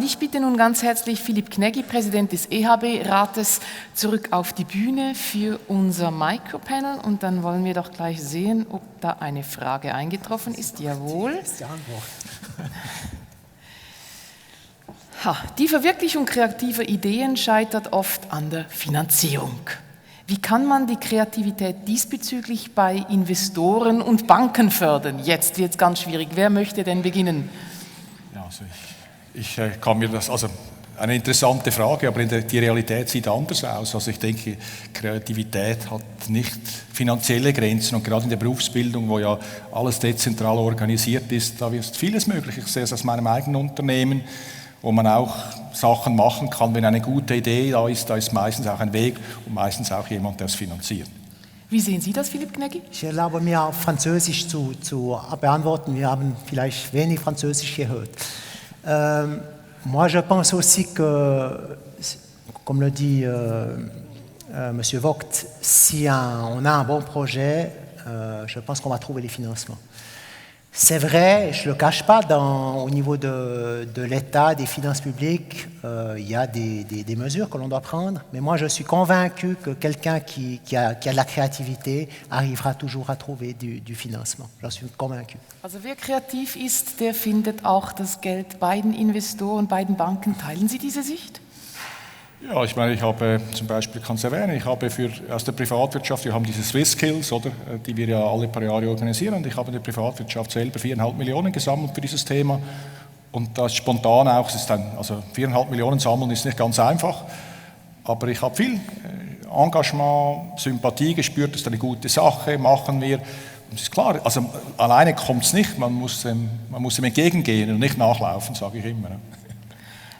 Ich bitte nun ganz herzlich Philipp Kneggi, Präsident des EHB-Rates, zurück auf die Bühne für unser Micropanel. Und dann wollen wir doch gleich sehen, ob da eine Frage eingetroffen ist. Jawohl. Die Verwirklichung kreativer Ideen scheitert oft an der Finanzierung. Wie kann man die Kreativität diesbezüglich bei Investoren und Banken fördern? Jetzt wird es ganz schwierig. Wer möchte denn beginnen? Ja, also ich kann mir das, also eine interessante Frage, aber die Realität sieht anders aus. Also ich denke, Kreativität hat nicht finanzielle Grenzen und gerade in der Berufsbildung, wo ja alles dezentral organisiert ist, da ist vieles möglich. Ich sehe es aus meinem eigenen Unternehmen, wo man auch Sachen machen kann, wenn eine gute Idee da ist meistens auch ein Weg und meistens auch jemand, der es finanziert. Wie sehen Sie das, Philipp Kneggi? Ich erlaube mir auf Französisch zu beantworten. Wir haben vielleicht wenig Französisch gehört. Moi, je pense aussi que, comme le dit M. Vogt, si on a un bon projet, je pense qu'on va trouver les financements. C'est vrai, je ne le cache pas, au niveau de l'État, des finances publiques, il y a des mesures que l'on doit prendre, mais moi je suis convaincu que quelqu'un qui a de la créativité arrivera toujours à trouver du financement. J'en suis convaincu. Also wer kreativ ist, der findet auch das Geld bei den Investoren, bei den Banken. Teilen Sie diese Sicht? Ja, ich meine, ich habe zum Beispiel, ich kann es erwähnen, ich habe aus der Privatwirtschaft, wir haben diese Swiss Skills, oder, die wir ja alle paar Jahre organisieren, und ich habe in der Privatwirtschaft selber 4,5 Millionen gesammelt für dieses Thema. Und das spontan auch, also 4,5 Millionen sammeln ist nicht ganz einfach, aber ich habe viel Engagement, Sympathie gespürt, das ist eine gute Sache, machen wir. Und es ist klar, also alleine kommt es nicht, man muss dem entgegengehen und nicht nachlaufen, sage ich immer.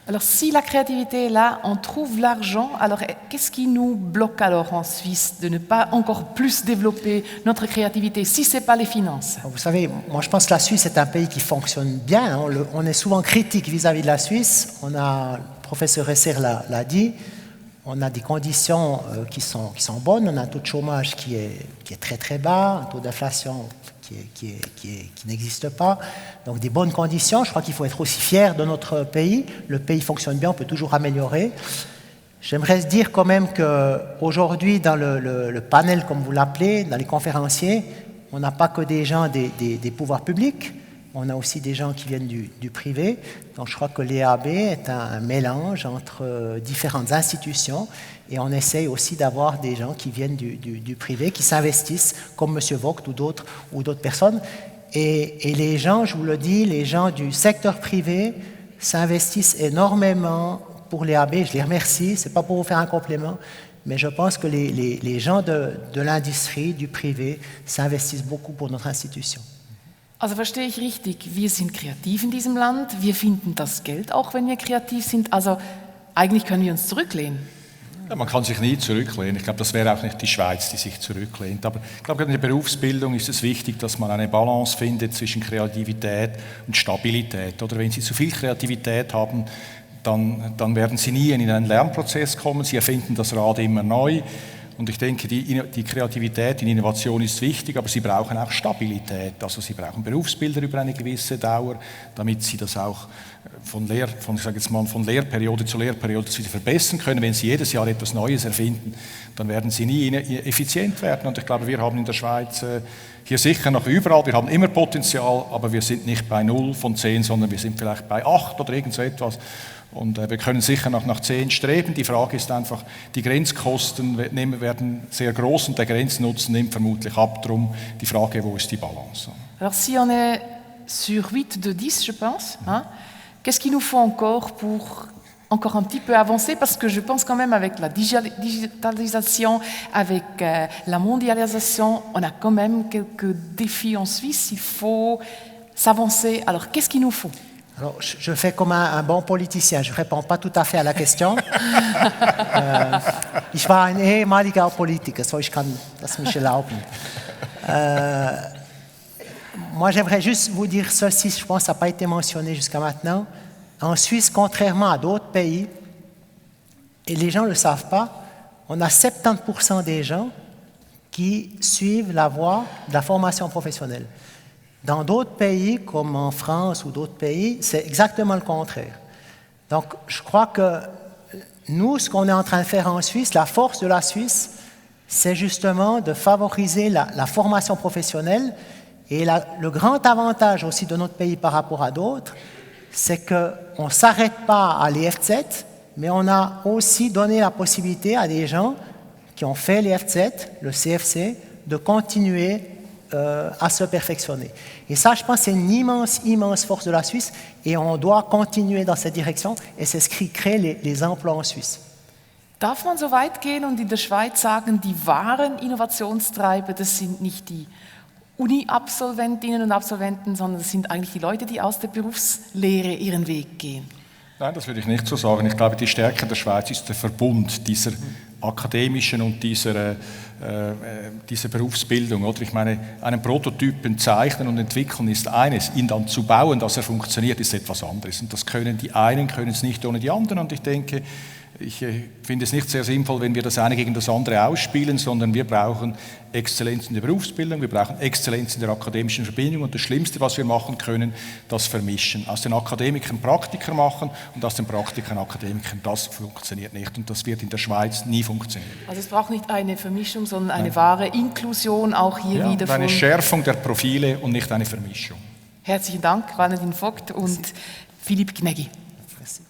Alors, si la créativité est là, on trouve l'argent, alors qu'est-ce qui nous bloque alors en Suisse de ne pas encore plus développer notre créativité si ce n'est pas les finances? Vous savez, moi je pense que la Suisse est un pays qui fonctionne bien. On est souvent critique vis-à-vis de la Suisse. Le professeur Esser l'a dit. On a des conditions qui sont bonnes. On a un taux de chômage qui est très très bas, un taux d'inflation qui n'existe pas. Donc des bonnes conditions. Je crois qu'il faut être aussi fier de notre pays. Le pays fonctionne bien, on peut toujours améliorer. J'aimerais dire quand même qu'aujourd'hui, dans le panel, comme vous l'appelez, dans les conférenciers, on n'a pas que des gens des pouvoirs publics. On a aussi des gens qui viennent du privé. Donc je crois que l'EAB est un mélange entre différentes institutions et on essaye aussi d'avoir des gens qui viennent du privé, qui s'investissent, comme M. Vogt ou d'autres personnes. Et les gens, je vous le dis, les gens du secteur privé s'investissent énormément pour l'EAB. Je les remercie, ce n'est pas pour vous faire un compliment, mais je pense que les gens de l'industrie, du privé, s'investissent beaucoup pour notre institution. Also verstehe ich richtig, wir sind kreativ in diesem Land, wir finden das Geld auch, wenn wir kreativ sind, also eigentlich können wir uns zurücklehnen. Ja, man kann sich nie zurücklehnen. Ich glaube, das wäre auch nicht die Schweiz, die sich zurücklehnt. Aber ich glaube, in der Berufsbildung ist es wichtig, dass man eine Balance findet zwischen Kreativität und Stabilität. Oder wenn Sie zu viel Kreativität haben, dann werden Sie nie in einen Lernprozess kommen. Sie erfinden das Rad immer neu. Und ich denke, die Kreativität in Innovation ist wichtig, aber sie brauchen auch Stabilität. Also sie brauchen Berufsbilder über eine gewisse Dauer, damit sie das auch von Lehrperiode zu Lehrperiode wieder verbessern können. Wenn sie jedes Jahr etwas Neues erfinden, dann werden sie nie effizient werden. Und ich glaube, wir haben in der Schweiz hier sicher noch überall, wir haben immer Potenzial, aber wir sind nicht bei 0 von 10, sondern wir sind vielleicht bei 8 oder irgend so etwas. Und wir können sicher noch nach 10 streben. Die Frage ist einfach, die Grenzkosten werden sehr groß und der Grenznutzen nimmt vermutlich ab. Darum die Frage, wo ist die Balance? Alors si on est sur 8 de 10, je pense, qu'est-ce qu'il nous faut encore pour encore un petit peu avancer? Parce que je pense quand même avec la digitalisation, avec la mondialisation, on a quand même quelques défis en Suisse. Il faut s'avancer. Alors qu'est-ce qu'il nous faut? Alors, je fais comme un bon politicien, je ne réponds pas tout à fait à la question. Ich war ein ehemaliger Politiker, so ich kann das mich erlauben. Moi, j'aimerais juste vous dire ceci, je pense que ça n'a pas été mentionné jusqu'à maintenant. En Suisse, contrairement à d'autres pays, et les gens ne le savent pas, on a 70% des gens qui suivent la voie de la formation professionnelle. Dans d'autres pays, comme en France ou d'autres pays, c'est exactement le contraire. Donc, je crois que nous, ce qu'on est en train de faire en Suisse, la force de la Suisse, c'est justement de favoriser la formation professionnelle. Et le grand avantage aussi de notre pays par rapport à d'autres, c'est qu'on ne s'arrête pas à l'EF7, mais on a aussi donné la possibilité à des gens qui ont fait l'EF7, le CFC, de continuer à se perfectionner. Et ça, je pense, c'est une immense, immense force de la Suisse et on doit continuer dans cette direction et c'est ce qui crée les emplois en Suisse. Darf man so weit gehen und in der Schweiz sagen, die wahren Innovationstreiber, das sind nicht die Uni-Absolventinnen und Absolventen, sondern das sind eigentlich die Leute, die aus der Berufslehre ihren Weg gehen? Nein, das würde ich nicht so sagen. Ich glaube, die Stärke der Schweiz ist der Verbund dieser akademischen und dieser Berufsbildung. Oder? Ich meine, einen Prototypen zeichnen und entwickeln ist eines, ihn dann zu bauen, dass er funktioniert, ist etwas anderes. Und das können die einen, können es nicht ohne die anderen. Und ich denke, ich finde es nicht sehr sinnvoll, wenn wir das eine gegen das andere ausspielen, sondern wir brauchen Exzellenz in der Berufsbildung, wir brauchen Exzellenz in der akademischen Verbindung und das Schlimmste, was wir machen können, das vermischen. Aus den Akademikern Praktiker machen und aus den Praktikern Akademikern, das funktioniert nicht und das wird in der Schweiz nie funktionieren. Also es braucht nicht eine Vermischung, sondern eine wahre Inklusion, auch hier wieder von... Eine Schärfung der Profile und nicht eine Vermischung. Herzlichen Dank, Valentin Vogt und Philipp Gneggi. Merci.